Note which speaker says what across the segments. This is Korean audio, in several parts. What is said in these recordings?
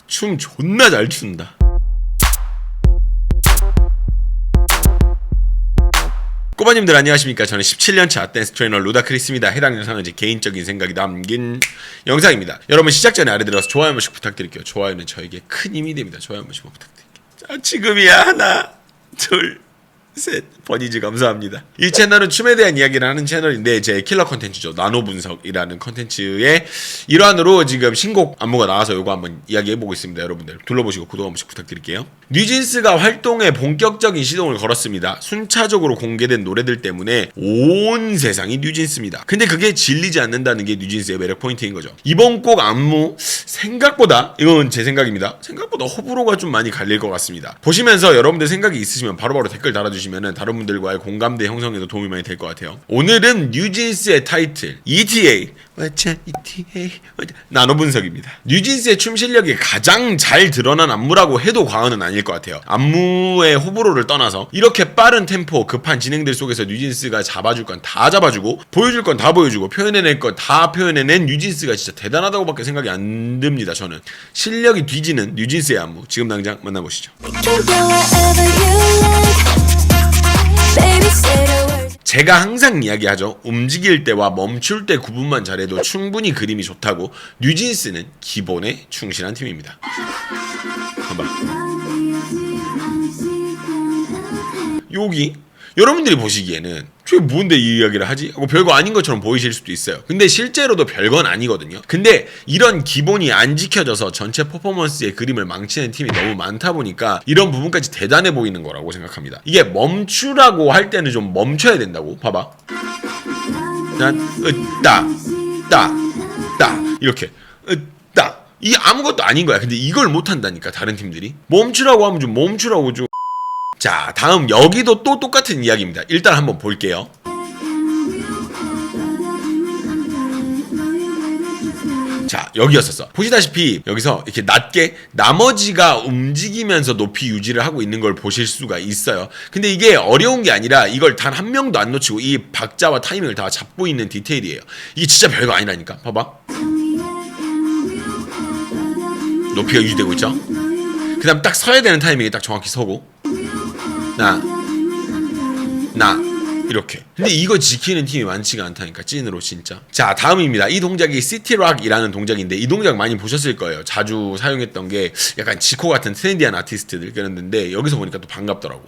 Speaker 1: 춤 존나 잘 춘다. 꼬바님들 안녕하십니까. 저는 17년차 댄스 트레이너 루다크리스입니다. 해당 영상은 제 개인적인 생각이 담긴 영상입니다. 여러분 시작 전에 아래 들어서 좋아요 한 번씩 부탁드릴게요. 좋아요는 저에게 큰 힘이 됩니다. 좋아요 한 번씩만 부탁드릴게요. 자, 지금이야. 하나 둘 셋. 버니즈 감사합니다. 이 채널은 춤에 대한 이야기를 하는 채널인데 제 킬러 컨텐츠죠. 나노 분석이라는 컨텐츠의 일환으로 지금 신곡 안무가 나와서 이거 한번 이야기해보고 있습니다. 여러분들 둘러보시고 구독 한 번씩 부탁드릴게요. 뉴진스가 활동에 본격적인 시동을 걸었습니다. 순차적으로 공개된 노래들 때문에 온 세상이 뉴진스입니다. 근데 그게 질리지 않는다는 게 뉴진스의 매력 포인트인 거죠. 이번 곡 안무 생각보다, 이건 제 생각입니다, 생각보다 호불호가 좀 많이 갈릴 것 같습니다. 보시면서 여러분들 생각이 있으시면 바로바로 댓글 달아주시면 다른 분들과의 공감대 형성에도 도움이 많이 될 것 같아요. 오늘은 뉴진스의 타이틀 ETA 나노 분석입니다. 뉴진스의 춤 실력이 가장 잘 드러난 안무라고 해도 과언은 아닐 것 같아요. 안무의 호불호를 떠나서 이렇게 빠른 템포 급한 진행들 속에서 뉴진스가 잡아줄 건 다 잡아주고 보여줄 건 다 보여주고 표현해낼 건 다 표현해낸 뉴진스가 진짜 대단하다고밖에 생각이 안 듭니다. 저는 실력이 뒤지는 뉴진스의 안무 지금 당장 만나보시죠. 제가 항상 이야기하죠. 움직일 때와 멈출 때 구분만 잘해도 충분히 그림이 좋다고. 뉴진스는 기본에 충실한 팀입니다. 봐봐. 여기 여러분들이 보시기에는 저게 뭔데 이 이야기를 하지? 하고 별거 아닌 것처럼 보이실 수도 있어요. 근데 실제로도 별건 아니거든요. 근데 이런 기본이 안 지켜져서 전체 퍼포먼스의 그림을 망치는 팀이 너무 많다 보니까 이런 부분까지 대단해 보이는 거라고 생각합니다. 이게 멈추라고 할 때는 좀 멈춰야 된다고. 봐봐. 따 이렇게 따. 이게 아무것도 아닌 거야. 근데 이걸 못 한다니까 다른 팀들이. 멈추라고 하면 좀 멈추라고 좀. 자, 다음 여기도 또 똑같은 이야기입니다. 일단 한번 볼게요. 자, 여기였었어. 보시다시피 여기서 이렇게 낮게 나머지가 움직이면서 높이 유지를 하고 있는 걸 보실 수가 있어요. 근데 이게 어려운 게 아니라 이걸 단 한 명도 안 놓치고 이 박자와 타이밍을 다 잡고 있는 디테일이에요. 이게 진짜 별거 아니라니까. 봐봐. 높이가 유지되고 있죠? 그 다음 딱 서야 되는 타이밍에 딱 정확히 서고 나 이렇게. 근데 이거 지키는 팀이 많지가 않다니까 찐으로 진짜. 자, 다음입니다. 이 동작이 시티락이라는 동작인데 이 동작 많이 보셨을 거예요. 자주 사용했던 게 약간 지코 같은 트렌디한 아티스트들 그랬는데 여기서 보니까 또 반갑더라고.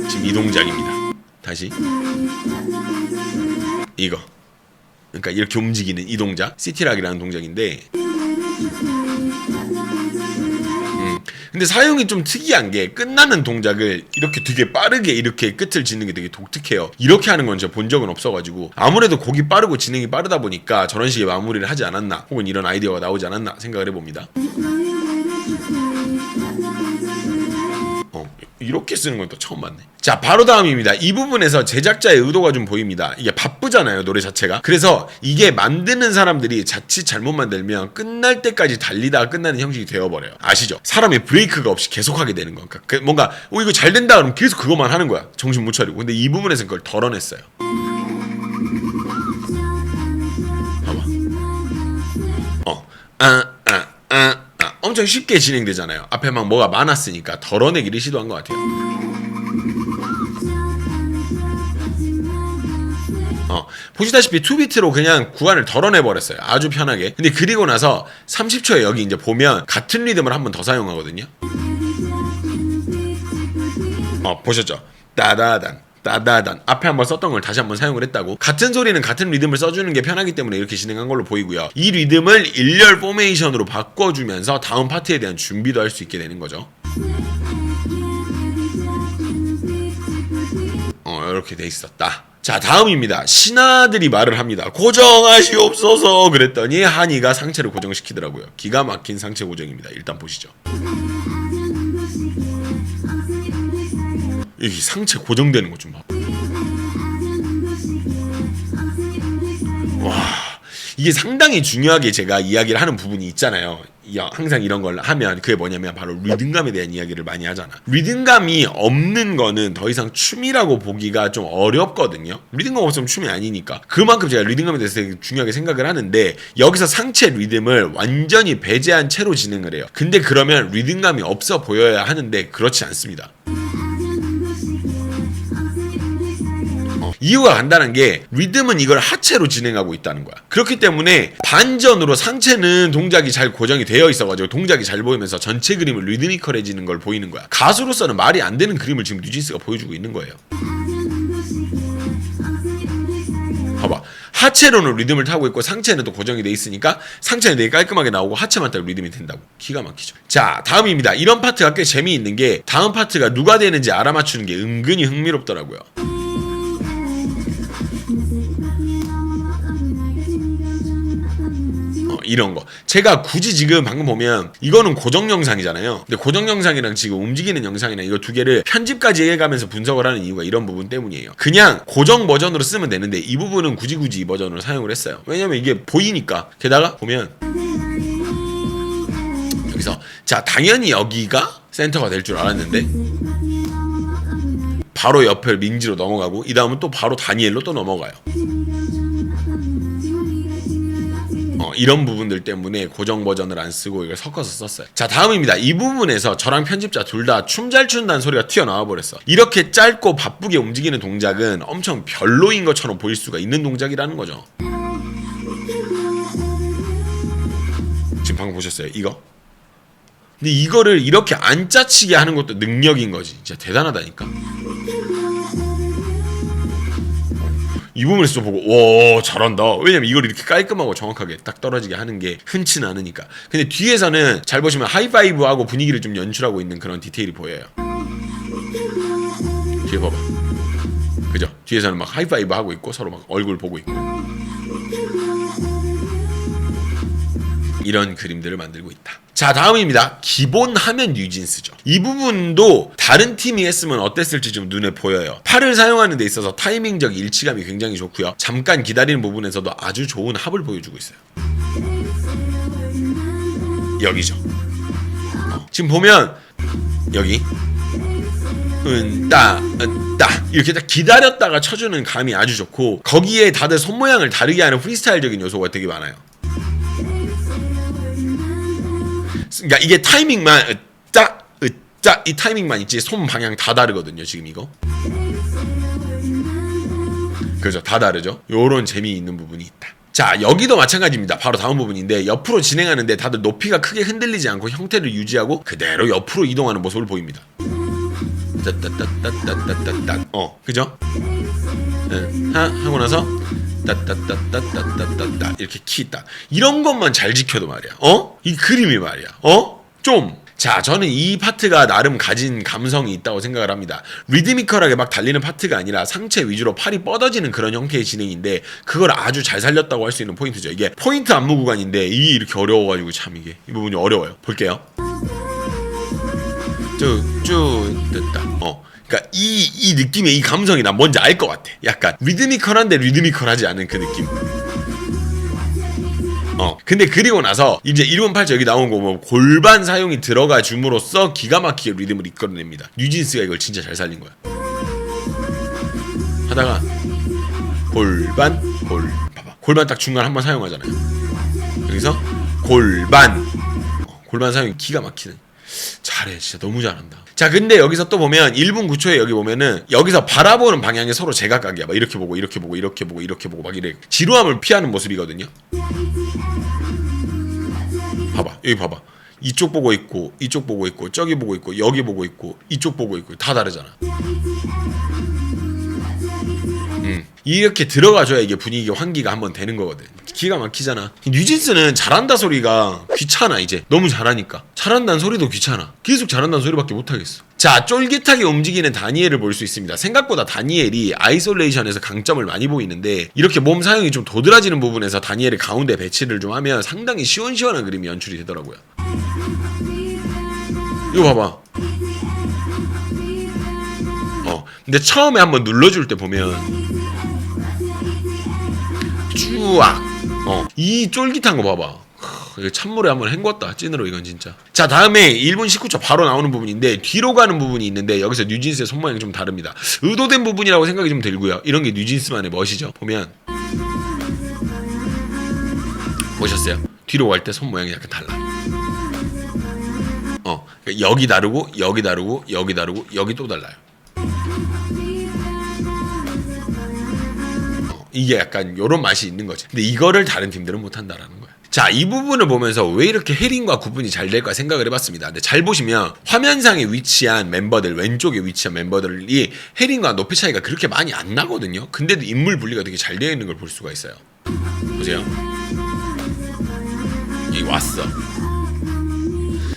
Speaker 1: 지금 이 동작입니다. 다시 이거. 그러니까 이렇게 움직이는 이 동작 시티락이라는 동작인데 근데 사용이 좀 특이한 게 끝나는 동작을 이렇게 되게 빠르게 이렇게 끝을 짓는 게 되게 독특해요. 이렇게 하는 건 제가 본 적은 없어가지고 아무래도 곡이 빠르고 진행이 빠르다 보니까 저런 식의 마무리를 하지 않았나 혹은 이런 아이디어가 나오지 않았나 생각을 해봅니다. 이렇게 쓰는 건 또 처음 봤네. 자, 바로 다음입니다. 이 부분에서 제작자의 의도가 좀 보입니다. 이게 바쁘잖아요, 노래 자체가. 그래서 이게 만드는 사람들이 자칫 잘못 만들면 끝날 때까지 달리다가 끝나는 형식이 되어버려요. 아시죠? 사람의 브레이크가 없이 계속하게 되는 거니까. 뭔가 이거 잘 된다 그러면 계속 그것만 하는 거야. 정신 못 차리고. 근데 이 부분에서 그걸 덜어냈어요. 봐봐. 엄청 쉽게 진행되잖아요. 앞에 막 뭐가 많았으니까 덜어내기를 시도한 것 같아요. 보시다시피 2비트로 그냥 구간을 덜어내버렸어요. 아주 편하게. 근데 그리고 나서 30초에 여기 이제 보면 같은 리듬을 한 번 더 사용하거든요. 보셨죠? 따다단 앞에 한번 썼던 걸 다시 한번 사용을 했다고. 같은 소리는 같은 리듬을 써주는 게 편하기 때문에 이렇게 진행한 걸로 보이고요. 이 리듬을 일렬 포메이션으로 바꿔주면서 다음 파트에 대한 준비도 할 수 있게 되는 거죠. 이렇게 돼 있었다. 자, 다음입니다. 신하들이 말을 합니다. 고정하시옵소서 그랬더니 한이가 상체를 고정시키더라고요. 기가 막힌 상체 고정입니다. 일단 보시죠. 여기 상체 고정되는 것 좀 봐. 와, 이게 상당히 중요하게 제가 이야기를 하는 부분이 있잖아요. 항상 이런 걸 하면 그게 뭐냐면 바로 리듬감에 대한 이야기를 많이 하잖아. 리듬감이 없는 거는 더 이상 춤이라고 보기가 좀 어렵거든요. 리듬감 없으면 춤이 아니니까. 그만큼 제가 리듬감에 대해서 되게 중요하게 생각을 하는데 여기서 상체 리듬을 완전히 배제한 채로 진행을 해요. 근데 그러면 리듬감이 없어 보여야 하는데 그렇지 않습니다. 이유가 간단한 게 리듬은 이걸 하체로 진행하고 있다는 거야. 그렇기 때문에 반전으로 상체는 동작이 잘 고정이 되어 있어가지고 동작이 잘 보이면서 전체 그림을 리드미컬해지는 걸 보이는 거야. 가수로서는 말이 안 되는 그림을 지금 뉴진스가 보여주고 있는 거예요. 봐봐. 하체로는 리듬을 타고 있고 상체는 또 고정이 돼 있으니까 상체는 되게 깔끔하게 나오고 하체만 딱 리듬이 된다고. 기가 막히죠. 자, 다음입니다. 이런 파트가 꽤 재미있는 게 다음 파트가 누가 되는지 알아맞추는 게 은근히 흥미롭더라고요. 이런 거 제가 굳이 지금 방금 보면 이거는 고정 영상이잖아요. 근데 고정 영상이랑 지금 움직이는 영상이랑 이거 두 개를 편집까지 해가면서 분석을 하는 이유가 이런 부분 때문이에요. 그냥 고정 버전으로 쓰면 되는데 이 부분은 굳이 이 버전으로 사용을 했어요. 왜냐면 이게 보이니까. 게다가 보면 여기서 자, 당연히 여기가 센터가 될 줄 알았는데 바로 옆을 민지로 넘어가고 이 다음은 또 바로 다니엘로 또 넘어가요. 이런 부분들 때문에 고정 버전을 안 쓰고 이걸 섞어서 썼어요. 자, 다음입니다. 이 부분에서 저랑 편집자 둘 다 춤 잘 춘다는 소리가 튀어나와 버렸어. 이렇게 짧고 바쁘게 움직이는 동작은 엄청 별로인 것처럼 보일 수가 있는 동작이라는 거죠. 지금 방금 보셨어요? 이거? 근데 이거를 이렇게 안 짜치게 하는 것도 능력인 거지. 진짜 대단하다니까. 이 부분에서 좀 보고 와 잘한다. 왜냐면 이걸 이렇게 깔끔하고 정확하게 딱 떨어지게 하는 게 흔치는 않으니까. 근데 뒤에서는 잘 보시면 하이파이브하고 분위기를 좀 연출하고 있는 그런 디테일이 보여요. 뒤에 봐봐. 그죠? 뒤에서는 막 하이파이브 하고 있고 서로 막 얼굴 보고 있고 이런 그림들을 만들고 있다. 자, 다음입니다. 기본 하면 뉴진스죠. 이 부분도 다른 팀이 했으면 어땠을지 좀 눈에 보여요. 팔을 사용하는 데 있어서 타이밍적 일치감이 굉장히 좋고요. 잠깐 기다리는 부분에서도 아주 좋은 합을 보여주고 있어요. 여기죠. 지금 보면 여기 은따 이렇게 딱 기다렸다가 쳐주는 감이 아주 좋고 거기에 다들 손 모양을 다르게 하는 프리스타일적인 요소가 되게 많아요. 그러니까 이게 타이밍만 이 타이밍만 있지 손 방향 다 다르거든요. 지금 이거 그죠? 다 다르죠? 요런 재미있는 부분이 있다. 자, 여기도 마찬가지입니다. 바로 다음 부분인데 옆으로 진행하는데 다들 높이가 크게 흔들리지 않고 형태를 유지하고 그대로 옆으로 이동하는 모습을 보입니다. 그죠? 하고 나서 이렇게 키 있다. 이런 것만 잘 지켜도 말이야. 이 그림이 말이야. 자, 저는 이 파트가 나름 가진 감성이 있다고 생각을 합니다. 리드미컬하게 막 달리는 파트가 아니라 상체 위주로 팔이 뻗어지는 그런 형태의 진행인데 그걸 아주 잘 살렸다고 할 수 있는 포인트죠. 이게 포인트 안무 구간인데 이게 이렇게 어려워가지고 참 이게 이 부분이 어려워요. 볼게요. 쭉 됐다. 그러니까 이 느낌의 이 감성이 난 뭔지 알 것 같아. 약간 리드미컬한데 리드미컬하지 않은 그 느낌. 근데 그리고 나서 이제 1번 8절 여기 나온 거 보면 골반 사용이 들어가 줌으로써 기가 막히게 리듬을 이끌어냅니다. 뉴진스가 이걸 진짜 잘 살린 거야. 하다가 골반 봐봐. 골반 딱 중간 한번 사용하잖아요. 여기서 골반 사용이 기가 막히는. 잘해. 진짜 너무 잘한다. 자, 근데 여기서 또 보면 1분 9초에 여기 보면은 여기서 바라보는 방향이 서로 제각각이야. 막 이렇게 보고 이렇게 보고 이렇게 보고 이렇게 보고 막 이래. 지루함을 피하는 모습이거든요. 봐봐. 여기 봐봐. 이쪽 보고 있고 이쪽 보고 있고 저기 보고 있고 여기 보고 있고 이쪽 보고 있고 다 다르잖아. 이렇게 들어가줘야 이게 분위기 환기가 한번 되는 거거든. 기가 막히잖아. 뉴진스는 잘한다 소리가 귀찮아. 이제 너무 잘하니까 잘한다는 소리도 귀찮아. 계속 잘한다는 소리밖에 못하겠어. 자, 쫄깃하게 움직이는 다니엘을 볼 수 있습니다. 생각보다 다니엘이 아이솔레이션에서 강점을 많이 보이는데 이렇게 몸 사용이 좀 도드라지는 부분에서 다니엘을 가운데 배치를 좀 하면 상당히 시원시원한 그림이 연출이 되더라고요. 이거 봐봐. 근데 처음에 한번 눌러줄 때 보면 쭈악 이 쫄깃한 거 봐봐. 이거 찬물에 한번 헹궜다 찐으로 이건 진짜. 자 다음에 1분 19초 바로 나오는 부분인데 뒤로 가는 부분이 있는데 여기서 뉴진스의 손 모양이 좀 다릅니다. 의도된 부분이라고 생각이 좀 들고요. 이런 게 뉴진스만의 멋이죠. 보면 보셨어요? 뒤로 갈 때 손 모양이 약간 달라. 여기 다르고 여기 다르고 여기 다르고 여기 또 달라요. 이게 약간 요런 맛이 있는 거지. 근데 이거를 다른 팀들은 못한다라는 거야. 자, 이 부분을 보면서 왜 이렇게 해린과 구분이 잘 될까 생각을 해봤습니다. 근데 잘 보시면 화면상에 위치한 멤버들, 왼쪽에 위치한 멤버들이 해린과 높이 차이가 그렇게 많이 안 나거든요. 근데도 인물 분리가 되게 잘 되어 있는 걸 볼 수가 있어요. 보세요. 여기 왔어.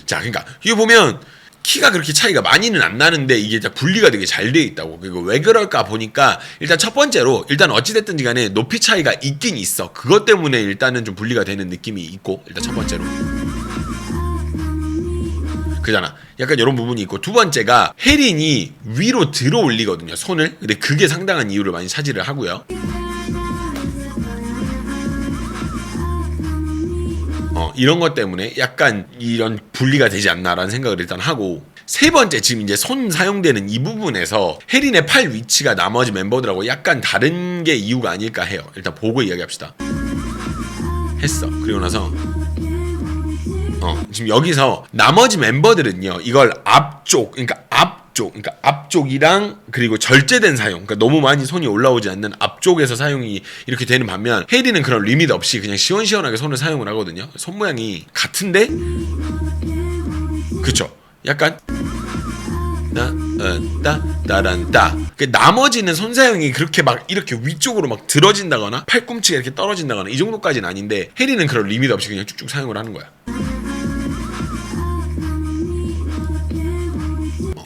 Speaker 1: 자, 그러니까 이거 보면 키가 그렇게 차이가 많이는 안 나는데 이게 분리가 되게 잘 되어 있다고. 그리고 왜 그럴까 보니까 일단 첫 번째로 일단 어찌됐든지 간에 높이 차이가 있긴 있어. 그것 때문에 일단은 좀 분리가 되는 느낌이 있고 일단 첫 번째로 그잖아. 약간 이런 부분이 있고 두 번째가 혜린이 위로 들어 올리거든요 손을. 근데 그게 상당한 이유를 많이 차지를 하고요. 이런 것 때문에 약간 이런 분리가 되지 않나라는 생각을 일단 하고 세 번째 지금 이제 손 사용되는 이 부분에서 혜린의 팔 위치가 나머지 멤버들하고 약간 다른 게 이유가 아닐까 해요. 일단 보고 이야기합시다. 했어. 그리고 나서 지금 여기서 나머지 멤버들은요 이걸 앞쪽이랑 그리고 절제된 사용, 그러니까 너무 많이 손이 올라오지 않는 앞쪽에서 사용이 이렇게 되는 반면 혜린은 그런 리밋 없이 그냥 시원시원하게 손을 사용을 하거든요. 손 모양이 같은데 그쵸? 약간 따란따. 나머지는 손 사용이 그렇게 막 이렇게 위쪽으로 막 들어진다거나 팔꿈치가 이렇게 떨어진다거나 이 정도까지는 아닌데 혜린은 그런 리밋 없이 그냥 쭉쭉 사용을 하는 거야.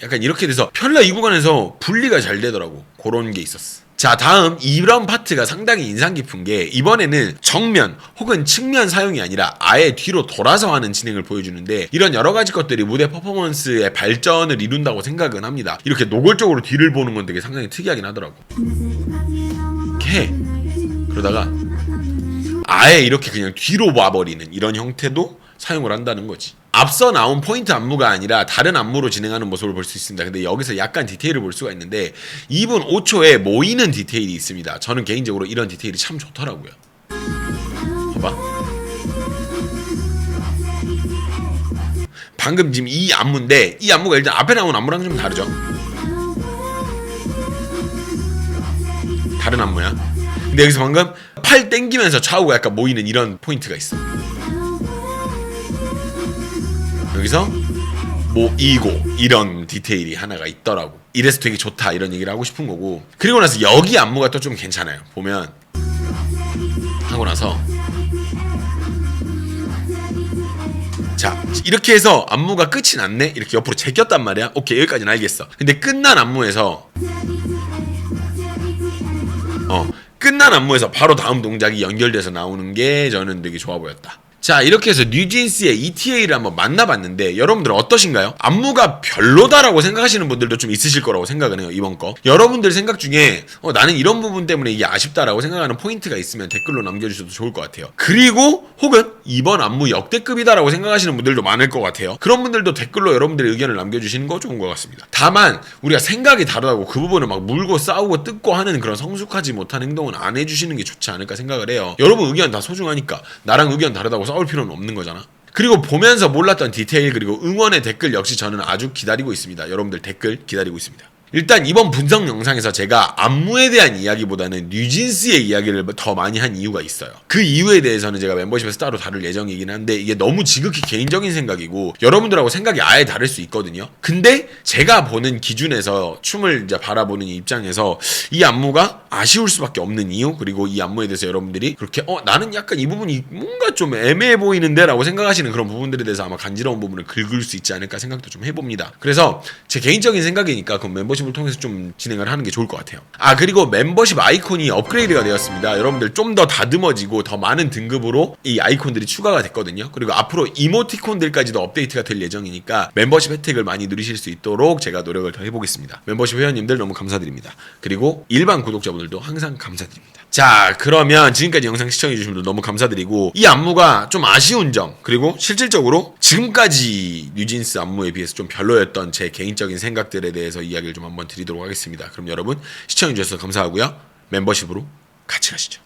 Speaker 1: 약간 이렇게 돼서 별로 이 구간에서 분리가 잘 되더라고. 그런 게 있었어. 자 다음 이런 파트가 상당히 인상 깊은 게 이번에는 정면 혹은 측면 사용이 아니라 아예 뒤로 돌아서 하는 진행을 보여주는데 이런 여러 가지 것들이 무대 퍼포먼스의 발전을 이룬다고 생각은 합니다. 이렇게 노골적으로 뒤를 보는 건 되게 상당히 특이하긴 하더라고. 이렇게 그러다가 아예 이렇게 그냥 뒤로 와버리는 이런 형태도 사용을 한다는 거지. 앞서 나온 포인트 안무가 아니라 다른 안무로 진행하는 모습을 볼 수 있습니다. 근데 여기서 약간 디테일을 볼 수가 있는데 2분 5초에 모이는 디테일이 있습니다. 저는 개인적으로 이런 디테일이 참 좋더라고요. 봐봐. 방금 지금 이 안무인데 이 안무가 일단 앞에 나온 안무랑 좀 다르죠. 다른 안무야. 근데 여기서 방금 팔 땡기면서 좌우가 약간 모이는 이런 포인트가 있어. 여기서 모이고 이런 디테일이 하나가 있더라고. 이래서 되게 좋다 이런 얘기를 하고 싶은 거고. 그리고 나서 여기 안무가 또 좀 괜찮아요. 보면 하고 나서 자 이렇게 해서 안무가 끝이 났네. 이렇게 옆으로 제꼈단 말이야. 오케이 여기까지는 알겠어. 근데 끝난 안무에서 끝난 안무에서 바로 다음 동작이 연결돼서 나오는 게 저는 되게 좋아 보였다. 자 이렇게 해서 뉴진스의 ETA를 한번 만나봤는데 여러분들 어떠신가요? 안무가 별로다라고 생각하시는 분들도 좀 있으실 거라고 생각은 해요. 이번 거 여러분들 생각 중에 나는 이런 부분 때문에 이게 아쉽다라고 생각하는 포인트가 있으면 댓글로 남겨주셔도 좋을 것 같아요. 그리고 혹은 이번 안무 역대급이다라고 생각하시는 분들도 많을 것 같아요. 그런 분들도 댓글로 여러분들의 의견을 남겨주시는 거 좋은 것 같습니다. 다만 우리가 생각이 다르다고 그 부분을 막 물고 싸우고 뜯고 하는 그런 성숙하지 못한 행동은 안 해주시는 게 좋지 않을까 생각을 해요. 여러분 의견 다 소중하니까 나랑 의견 다르다고 싸울 필요는 없는 거잖아. 그리고 보면서 몰랐던 디테일 그리고 응원의 댓글 역시 저는 아주 기다리고 있습니다. 여러분들 댓글 기다리고 있습니다. 일단 이번 분석 영상에서 제가 안무에 대한 이야기보다는 뉴진스의 이야기를 더 많이 한 이유가 있어요. 그 이유에 대해서는 제가 멤버십에서 따로 다룰 예정이긴 한데 이게 너무 지극히 개인적인 생각이고 여러분들하고 생각이 아예 다를 수 있거든요. 근데 제가 보는 기준에서 춤을 이제 바라보는 입장에서 이 안무가 아쉬울 수밖에 없는 이유 그리고 이 안무에 대해서 여러분들이 그렇게 나는 약간 이 부분이 뭔가 좀 애매해 보이는데 라고 생각하시는 그런 부분들에 대해서 아마 간지러운 부분을 긁을 수 있지 않을까 생각도 좀 해봅니다. 그래서 제 개인적인 생각이니까 그 멤버십 멤버십을 통해서 좀 진행을 하는 게 좋을 것 같아요. 아, 그리고 멤버십 아이콘이 업그레이드가 되었습니다. 여러분들 좀 더 다듬어지고 더 많은 등급으로 이 아이콘들이 추가가 됐거든요. 그리고 앞으로 이모티콘들까지도 업데이트가 될 예정이니까 멤버십 혜택을 많이 누리실 수 있도록 제가 노력을 더 해보겠습니다. 멤버십 회원님들 너무 감사드립니다. 그리고 일반 구독자분들도 항상 감사드립니다. 자, 그러면 지금까지 영상 시청해주신 분들 너무 감사드리고, 이 안무가 좀 아쉬운 점, 그리고 실질적으로 지금까지 뉴진스 안무에 비해서 좀 별로였던 제 개인적인 생각들에 대해서 이야기를 좀 한번 드리도록 하겠습니다. 그럼 여러분 시청해주셔서 감사하고요. 멤버십으로 같이 가시죠.